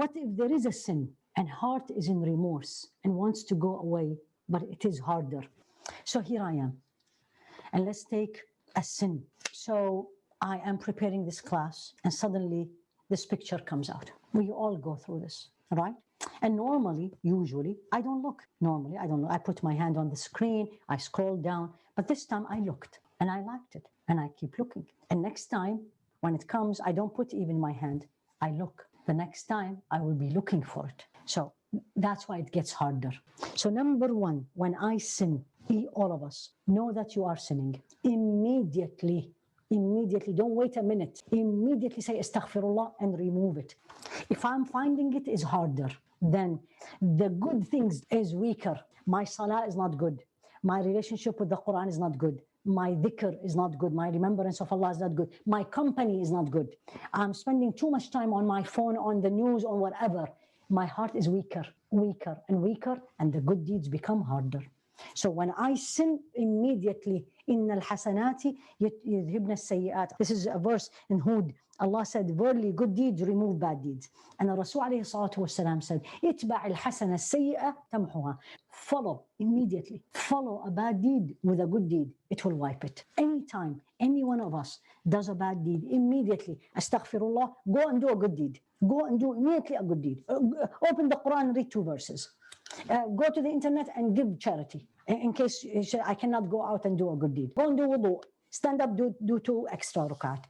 What if there is a sin and heart is in remorse and wants to go away, but it is harder? So here I am. And let's take a sin. So I am preparing this class and suddenly this picture comes out. We all go through this, right? And usually, I don't look. Normally, I don't look. I put my hand on the screen, I scroll down, but this time I looked and I liked it and I keep looking. And next time when it comes, I don't put even my hand, I look. The next time I will be looking for it. So that's why it gets harder. So number one, when I sin, all of us know that you are sinning. Immediately, don't wait a minute. Immediately say astaghfirullah and remove it. If I'm finding it is harder, then the good things is weaker. My salah is not good. My relationship with the Quran is not good. My dhikr is not good. My remembrance of Allah is not good. My company is not good. I'm spending too much time on my phone, on the news, on whatever. My heart is weaker, and the good deeds become harder. So when I sin, immediately, إِنَّ الْحَسَنَاتِ يُذْهِبْنَ السَّيِّئَاتِ. This is a verse in Hud. Allah said, verily good deeds remove bad deeds. And the Rasul ﷺ said, اتبع الحسنة السيئة تمحوها. Follow immediately. Follow a bad deed with a good deed. It will wipe it. Anytime any one of us does a bad deed, immediately, astaghfirullah, go and do a good deed. Go and do immediately a good deed. Open the Quran and read 2 verses. Go to the internet and give charity. In case I cannot go out and do a good deed. Go and do wudu. Stand up, do 2 extra rukat.